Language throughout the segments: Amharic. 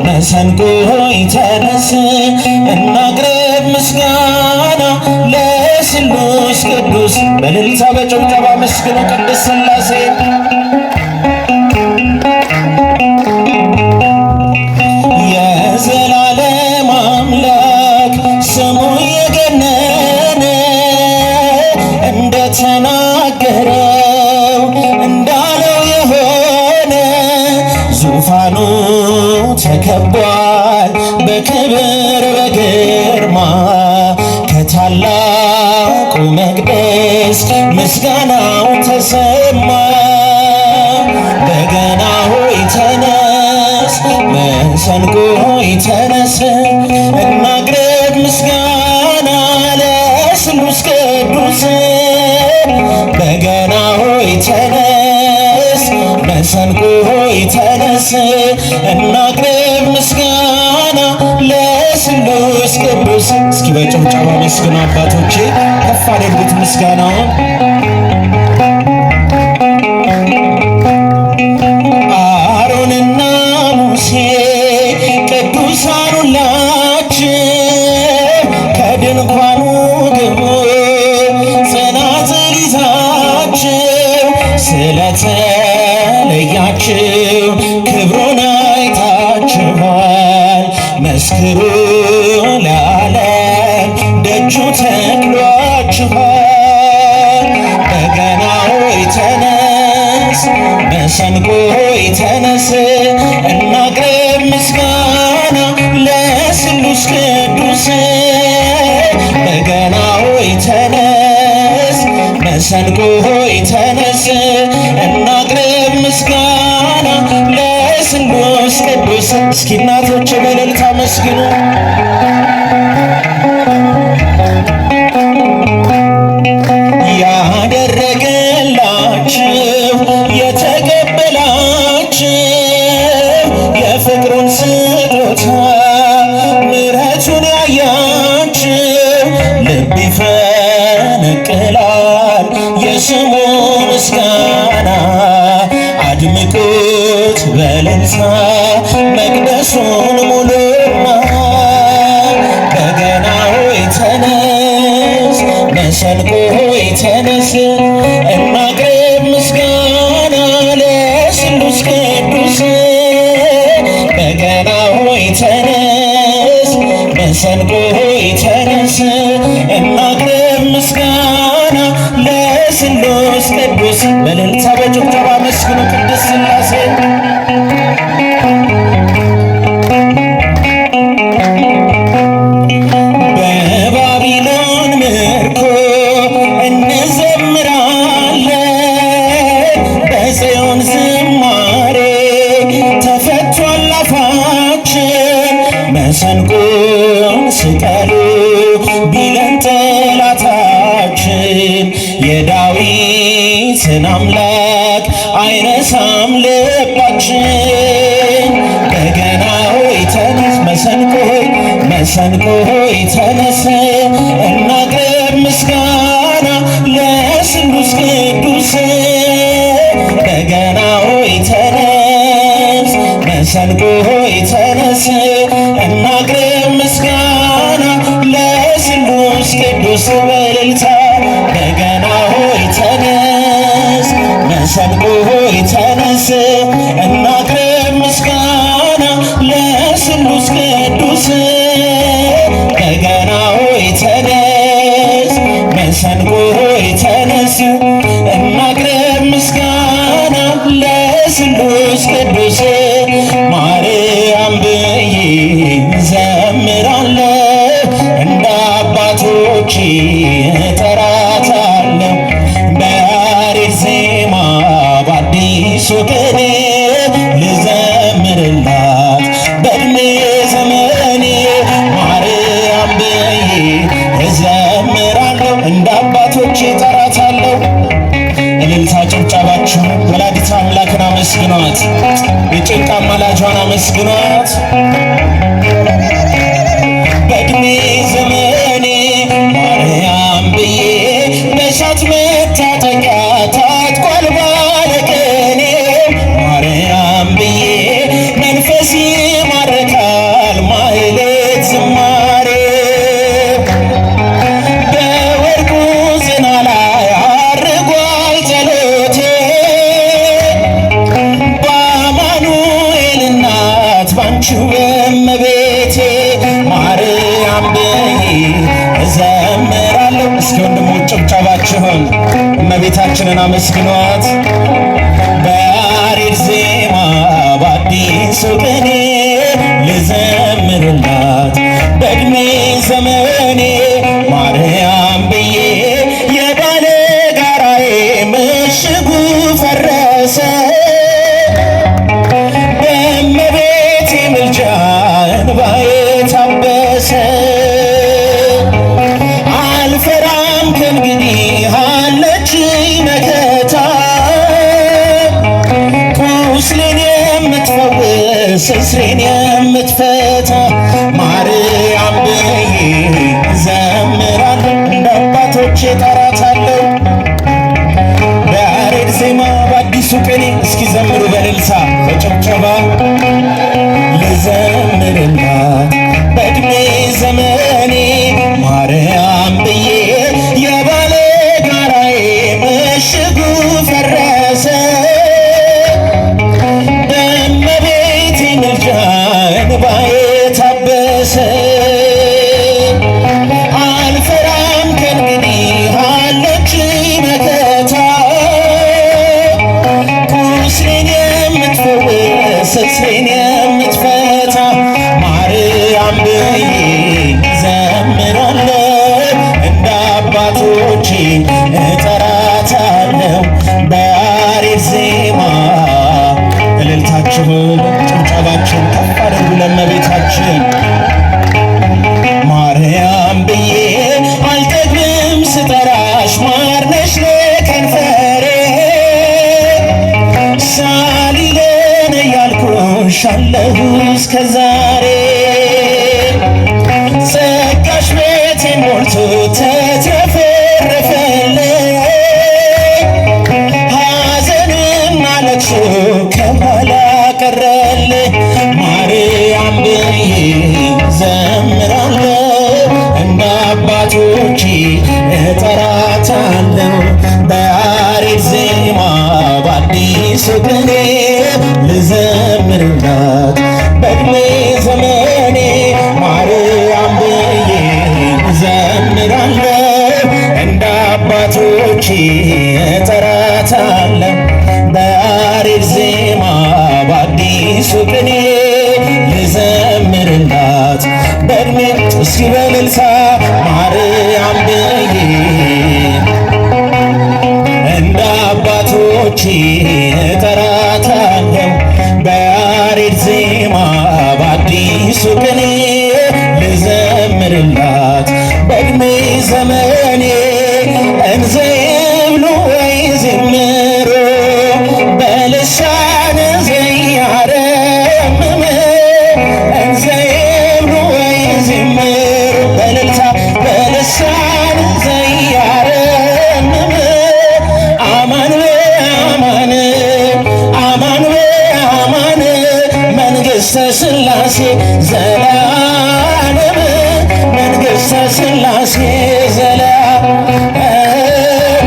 መሰንቆ ይተነስ እናቅርብ ምስጋና ለስሉስ ቅዱስ በእልልታ በጭብጨባ መስግኑ ቅድስት ሥላሴ የዘላለም አምላክ ስሙ የገነነ እንደተናገረው እንዳለው የሆነ ዙፋኑ ተከቧል በክብር በግርማ ከታላቁ መቅደስ ምስጋናው ተሰማ። በገና ሆይ ተነስ፣ መሰንቆ ሆይ ተነስ፣ እናቅርብ ምስጋና ለስሉስ ቅዱስ። በገና ሆይ ተነስ፣ መሰንቆ ሆይ ተነስ፣ እናቅርብ ምስጋና ለስሉስ ቅዱስ። እስኪ በጭብጨባ መስግኑ አባቶቼ፣ ከፍ አድርጉት ምስጋናውን። አሮንና ሙሴ ቅዱሳን ሁላችሁ ከድንኳኑ ግቡ፣ ጽናጽል ይዛችሁ ስለተለያችሁ ክብሩን አይታችኋል። መስክሩ ለዓለም ደጁ ተክሏችኋል። በገና ሆይ ተነስ፣ መሰንቆ ሆይ ተነስ፣ እናቅርብ ምስጋና ለስሉስ ቅዱስ። በገና ሆይ ተነስ፣ መሰንቆ ሆይ ተነስ፣ እናቅርብ ምስጋና ለስሉስ ቅዱስ። እስኪ እናቶች በእልልታ መስግኑ። ያደረገላችሁ የተቀበላችሁ የፍቅሩን ስጦታ ምሕረቱን ያያችሁ ልብ ይፈነቅላል የስሙ ምስጋና። አድምቁት በእልልታ መቅደሱን ሙሉና። በገና ሆይ ተነስ፣ መሰንቆ ሆይ ተነስ፣ እናቅርብ ምስጋና ለስሉስ ቅዱስ። በገና ሆይ ተነስ፣ መሰንቆ ሆይ ተነስ፣ እናቅርብ ምስጋና ለስሉስ ቅዱስ። በእልልታ በጭብጨባ መስግኑ ቅድስት ሥላሴ። በባቢሎን ምርኮ እንዘምራለን፣ በጽዮን ዝማሬ ተፈቷል አፋችን። መሰንቆን ስቀሉ ቢለን ጠላታችን፣ የዳዊትን አምላክ አይረሳም ልባችን። በገና ሆይ ተነስ፣ መሰንቆ ሆይ ተነስ፣ እናቅርብ ምስጋና ለስሉስ ቅዱስ። በገና ሆይ ተነስ፣ መሰንቆ ሆይ ተነስ፣ እናቅርብ ምስጋና ለስሉስ ቅዱስ። በእልልታ በገና ሆይ ተነስ፣ መሰንቆ ሆይ ተነስ፣ እናቅርብ ምስጋና ለስሉስ ቅዱስ። በገና ሆይ ተነስ፣ መሰንቆ ሆይ ተነስ፣ እናቅርብ ምስጋና ለስሉስ ቅዱስ። ማርያም ብዬ ዘምራለሁ፣ እንደ አባቶቼ እጠራታለሁ። በያሬድ ዜማ በአዲሱ ቅኔ ልዘምርላት በዕድሜ ዘመኔ። ማርያም ብዬ እዘምራለሁ፣ እንደ አባቶቼ እጠራታለሁ። እልልታ ጭብጨባችሁ ወላዲተ አምላክን አመስግኗት፣ የጭንቅ አማላጇን አመስግኗት። በዕድሜ ዘመኔ ማርያም ብዬ በእሳት መታጠቂያ ታጥቋል ባለቅኔ። ማርያም ብዬ መንፈስ ይማርካል ላንቺው እመቤቴ ማርያም ብዬ እዘምራለሁ። እስኪ ወንድሞች ጭብጨባችሁን እመቤታችንን አመስግኗት። በያሬድ ዜማ በአዲሱ ቅኔ ልዘምርላት በዕድሜ ዘመኔ ማርያም ብዬ የባለ ጋራዬ ምሽጉ ፈረሰ በእመቤቴ ምልጃ እንባዬ ታበሰ። አልፈራም ከእንግዲህ አለችኝ መከታ ቁስሌን የምትፈውስ እስሬን የምትፈታ ማርያም ብዬ እዘምራለሁ እንደ አባቶቼ እጠራታለሁ። በያሬድ ዜማ በአዲሱ ቅኔ እስኪ ዘምሩ በእልልታ በጭብጨባ ልዘምርላት በዕድሜ ዘመኔ ማርያም ብዬ የባለ ጋራዬ ምሽጉ ፈረሰ በእመቤቴ ምልጃ እንባዬ ታበሰ። አልፈራም ከእንግዲህ አለችኝ መከታ ቁስሌን የምትፈውስ እስሬን የምትፈታ ማርያም ብዬ ዘምራለሁ እንደ አባቶቼ እጠራታለሁ። በያሬድ ዜማ እልልታችሁን ጭብጨባችሁን ከፍ አድርጉ ለእመቤታችን። ማርያም ብዬ አልጠግብም ስጠራሽ ማር ነሽ ለከንፈሬ ሳሊለነ እያልኩሽ አለሁ እስከ ዛሬ ጸጋሽ ቤቴን ሞልቶ ተትረፈረፈልኝ ሐዘንና ለቅሶ ከኋላ ቀረልኝ ማርያም ብዬ ዘምራለሁ እንደ አባቶቼ እጠራታለሁ። በያሬድ ዜማ በአዲሱ ቅኔ ልዘምርላት በዕድሜ ዘመኔ ማርያም ብዬ ዘምራለሁ እንደ አባቶቼ እጠራታለሁ። በያሬድ ዜማ በአዲሱ ቅኔ ልዘምርላት በዕድሜ እስኪ በእልልታ ማርያም ብዬ እንደ አባቶቼ እጠራታለሁ። በያሬድ ዜማ በአዲሱ ቅኔ ልዘምርላት በዕድሜ ዘመኔ እንዘ ይብሉ ወይዘምሩ በልሳነ ዘያረምም እንዘ ይብሉ ወይዘምሩ በእልልታ በልሳነ ዘያረምም አማን በአማን አማን በአማን መንግሥተ ሥላሴ ዘላለም መንግሥተ ሥላሴ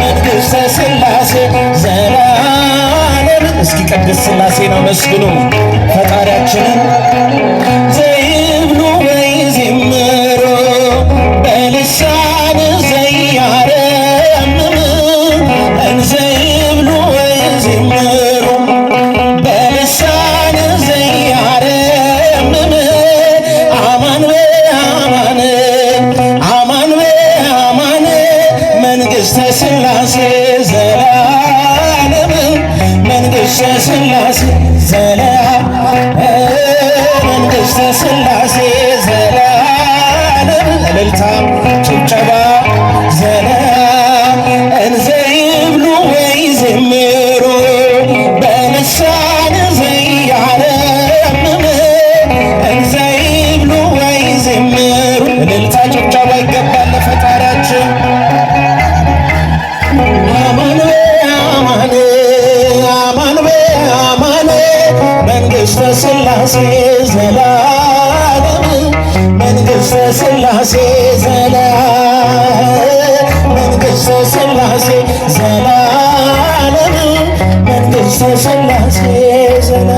መንግሥተ ሥላሴ ዘላለም። እስኪ ቅድስት ሥላሴን አመስግኑ ፈጣሪያችንን። ዘይብሉ ወይዘምሩ በልሳነ ዘያረምም እንዘ ይብሉ ወይዘምሩ በልሳነ ዘያረምም አማን በአማን አማን በአማን መንግሥተ ሥላሴ ዘላለም መንግሥተ ሥላሴ መንግሥተ ሥላሴ ዘላለም እልልታ ጭብጨባ እንዘ ይብሉ ወይዘምሩ በልሳነ ዘያረምም እንዘ ይብሉ ወይዘምሩ እልልታ ጭብጨባ ይገባል ለፈጣሪያችን። አማን በአማን አማን በአማን መንግሥተ ሥላሴ ዘላለም መንግሥተ ሥላሴ መንግሥተ ሥላሴ ዘላለም መንግሥተ ሥላሴ ዘላለም